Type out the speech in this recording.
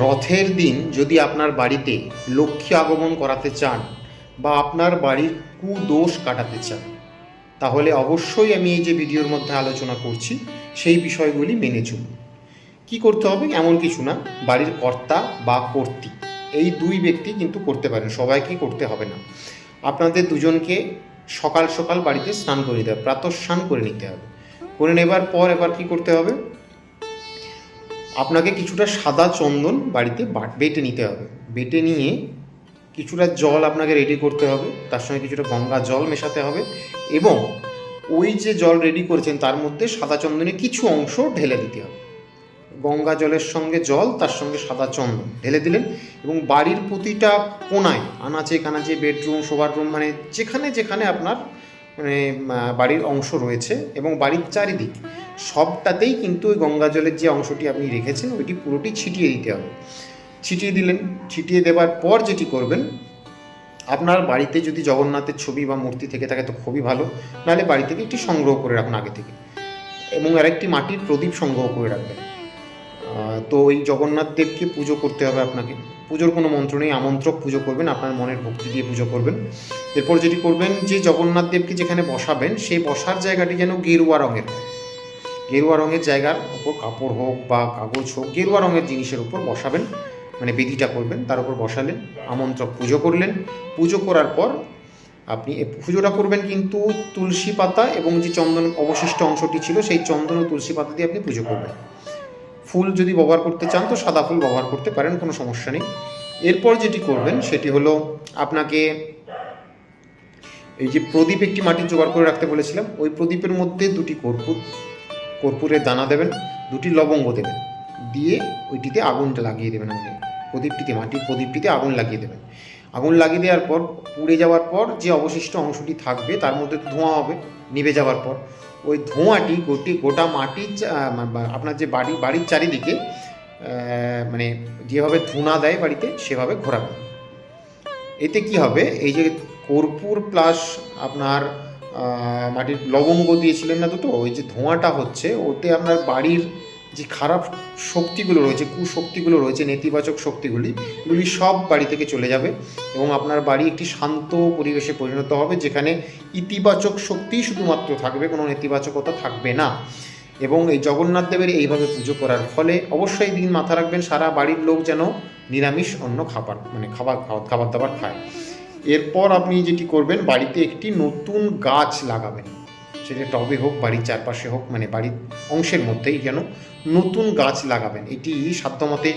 রথের দিন যদি আপনার বাড়িতে লক্ষ্মী আগমন করাতে চান বা আপনার বাড়ির কুদোষ কাটাতে চান, তাহলে অবশ্যই আমি এই যে ভিডিওর মধ্যে আলোচনা করছি সেই বিষয়গুলি মেনে চলুন। কী করতে হবে এমন কিছু না, বাড়ির কর্তা বা কর্ত্রী এই দুই ব্যক্তি কিন্তু করতে পারেন, সবাইকেই করতে হবে না। আপনাদের দুজনকে সকাল সকাল বাড়িতে স্নান করে নিতে হবে, প্রাতঃস্নান করে নিতে হবে। করে নেবার পর এবার কী করতে হবে, আপনাকে কিছুটা সাদা চন্দন বাড়িতে বেটে নিতে হবে। বেটে নিয়ে কিছুটা জল আপনাকে রেডি করতে হবে, তার সঙ্গে কিছুটা গঙ্গা জল মেশাতে হবে এবং ওই যে জল রেডি করেছেন তার মধ্যে সাদা চন্দনের কিছু অংশ ঢেলে দিতে হবে। গঙ্গা জলের সঙ্গে জল, তার সঙ্গে সাদা চন্দন ঢেলে দিলেন এবং বাড়ির প্রতিটা কোণায়, আনাচে কানাচে, বেডরুম, শোবার রুম, মানে যেখানে যেখানে আপনার মানে বাড়ির অংশ রয়েছে এবং বাড়ির চারিদিক সবটাতেই কিন্তু ওই গঙ্গা জলের যে অংশটি আপনি রেখেছেন ওইটি পুরোটি ছিটিয়ে দিতে হবে। ছিটিয়ে দিলেন। ছিটিয়ে দেওয়ার পর যেটি করবেন, আপনার বাড়িতে যদি জগন্নাথের ছবি বা মূর্তি থেকে থাকে তো খুবই ভালো, নাহলে বাড়ি থেকে একটি সংগ্রহ করে রাখুন আগে থেকে, এবং আরেকটি মাটির প্রদীপ সংগ্রহ করে রাখবেন। তো ওই জগন্নাথ দেবকে পুজো করতে হবে আপনাকে। পুজোর কোনো মন্ত্র নেই, আমন্ত্রক পুজো করবেন, আপনার মনের ভক্তি দিয়ে পুজো করবেন। এরপর যেটি করবেন, যে জগন্নাথ দেবকে যেখানে বসাবেন সেই বসার জায়গাটি যেন গেরুয়া রঙের হয়। গেরুয়া রঙের জায়গার উপর কাপড় হোক বা কাগজ হোক, গেরুয়া রঙের জিনিসের উপর বসাবেন, মানে বেদিটা করবেন, তার উপর বসালেন, আমন্ত্রক পুজো করলেন। পুজো করার পর আপনি পুজোটা করবেন কিন্তু তুলসী পাতা এবং যে চন্দন অবশিষ্ট অংশটি ছিল সেই চন্দন ও তুলসী পাতা দিয়ে আপনি পুজো করবেন। ফুল যদি ব্যবহার করতে চান তো সাদা ফুল ব্যবহার করতে পারেন, কোনো সমস্যা নেই। এরপর যেটি করবেন সেটি হলো, আপনাকে এই যে প্রদীপ একটি মাটির জোগাড় করে রাখতে বলেছিলাম, ওই প্রদীপের মধ্যে দুটি কর্পূরের দানা দেবেন, দুটি লবঙ্গ দেবেন, দিয়ে ওইটিতে আগুনটা লাগিয়ে দেবেন। আপনি প্রদীপটিতে, মাটির প্রদীপটিতে আগুন লাগিয়ে দেবেন। আগুন লাগিয়ে দেওয়ার পর পুড়ে যাওয়ার পর যে অবশিষ্ট অংশটি থাকবে তার মধ্যে ধোঁয়া হবে নিভে যাওয়ার পর, ওই ধোঁয়াটি গোটা মাটির আপনার যে বাড়ির চারিদিকে মানে যেভাবে ধুনা দেয় বাড়িতে সেভাবে ঘোরাবেন। এতে কি হবে, এই যে কর্পূর প্লাস আপনার মাটির লবঙ্গ দিয়েছিলেন না দুটো, ওই যে ধোঁয়াটা হচ্ছে ওতে আপনার বাড়ির যে খারাপ শক্তিগুলো রয়েছে, কুশক্তিগুলো রয়েছে, নেতিবাচক শক্তিগুলি সব বাড়ি থেকে চলে যাবে এবং আপনার বাড়ি একটি শান্ত পরিবেশে পরিণত হবে, যেখানে ইতিবাচক শক্তিই শুধুমাত্র থাকবে, কোনো নেতিবাচকতা থাকবে না। এবং এই জগন্নাথ দেবের এইভাবে পুজো করার ফলে অবশ্যই দিন মাথা রাখবেন, সারা বাড়ির লোক যেন নিরামিষ অন্ন খাবার দাবার খায়। এরপর আপনি যেটি করবেন, বাড়িতে একটি নতুন গাছ লাগাবেন, সেটা টবে হোক, বাড়ির চারপাশে হোক, মানে বাড়ির অংশের মধ্যেই যেন নতুন গাছ লাগাবেন। এটি সাধ্যমতে